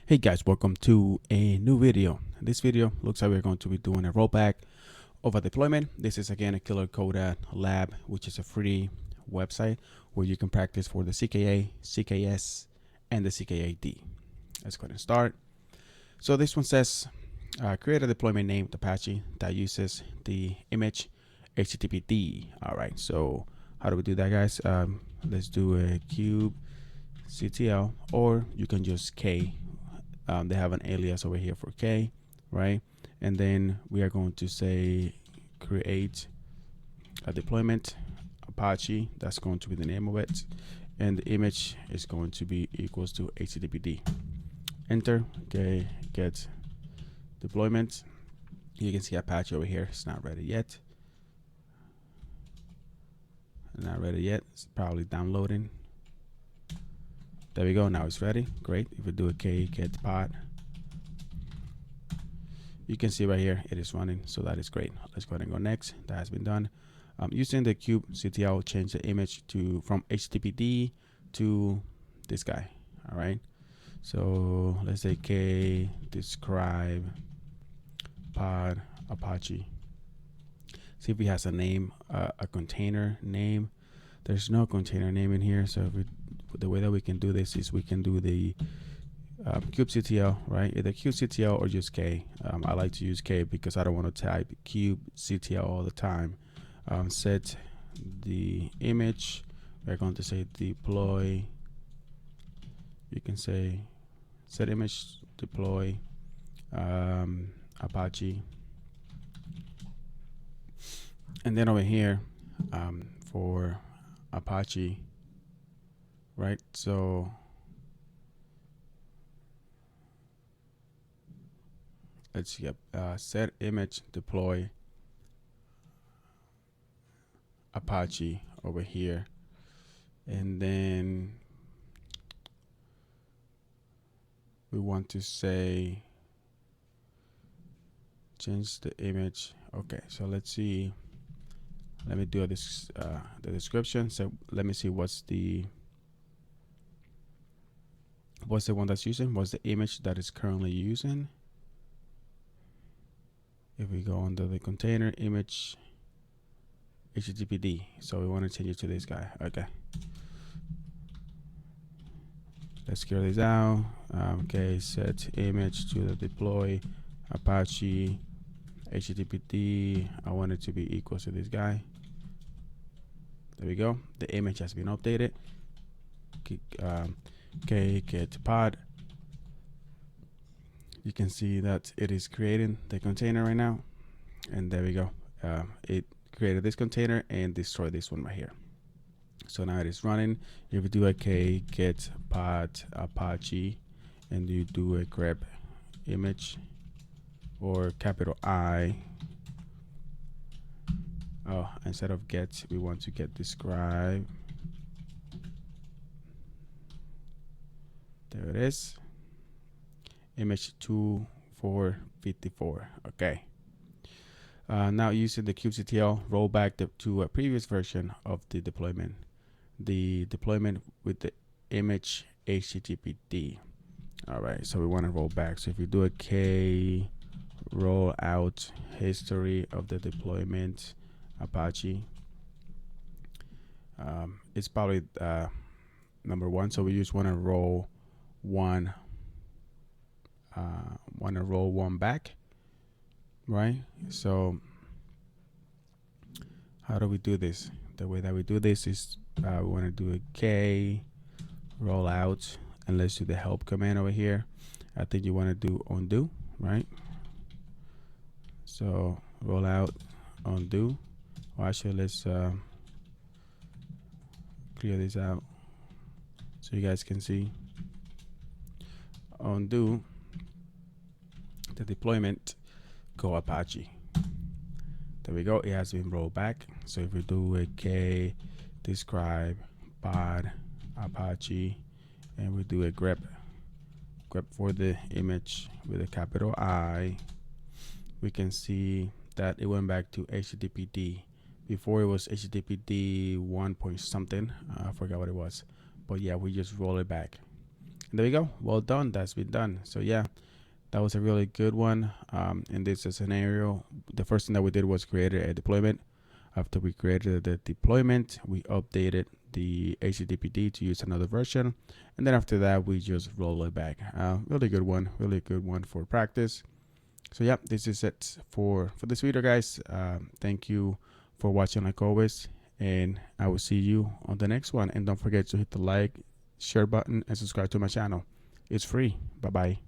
Hey guys, welcome to a new video. This video looks like we're going to be doing a rollback of a deployment. This is again a KillerCoda lab, which is a free website where you can practice for the CKA, CKS, and the CKAD. Let's go ahead and start. So this one says, create a deployment named Apache that uses the image HTTPD. All right, so how do we do that, guys? Let's do a kubectl, or you can just K. They have an alias over here for K, right? And then we are going to say create a deployment Apache. That's going to be the name of it. And the image is going to be equals to HTTPD. Enter. Okay, get deployment. You can see Apache over here. It's not ready yet. Not ready yet. It's probably downloading. There we go. Now it's ready. Great. If we do a K get pod, you can see right here it is running. So that is great. Let's go ahead and go next. That has been done. Using the kubectl, change the image from HTTPD to this guy. All right. So let's say K describe pod Apache. See if he has a name, a container name. There's no container name in here. So the way that we can do this is we can do the kubectl, right? Either kubectl or just K. I like to use K because I don't want to type kubectl all the time. Set the image. We're going to say deploy. You can say set image deploy Apache. And then over here for Apache, right? So let's get set image deploy Apache over here, and then we want to say change the image. Okay, so let's see. Let me do this the description. So let me see what's the one that's using, what's the image that is currently using. If we go under the container image HTTPD, so we want to change it to this guy. Okay, let's clear this out. Okay, set image to the deploy Apache HTTPD. I want it to be equal to this guy. There we go. The image has been updated. Okay, get pod. You can see that it is creating the container right now, and there we go. It created this container and destroyed this one right here. So now it is running. If you do a K get pod Apache and you do a grep image or capital I. Oh, instead of get, we want to get describe. There it is. Image 2454. Okay. Now using the kubectl, roll back to a previous version of the deployment. The deployment with the image HTTPD. All right. So we want to roll back. So if you do a K roll out history of the deployment Apache, it's probably number one. So we just want to roll one. Want to roll one back, right? So how do we do this? The way that we do this is we want to do a K roll out, and let's do the help command over here. I think you want to do undo, right? So roll out undo. Well, actually, let's clear this out so you guys can see. Undo the deployment, go Apache. There we go. It has been rolled back. So if we do a K describe pod Apache and we do a grep for the image with a capital I, we can see that it went back to HTTPD. Before it was HTTPD 1 point something. I forgot what it was, but yeah, we just roll it back. And there you go. Well done. That's been done. So yeah, that was a really good one. In this scenario, the first thing that we did was created a deployment. After we created the deployment, we updated the HTTPD to use another version. And then after that, we just roll it back. Really good one for practice. So yeah, this is it for this video, guys. Thank you for watching like always. And I will see you on the next one. And don't forget to hit the like, share button, and subscribe to my channel. It's free. Bye-bye.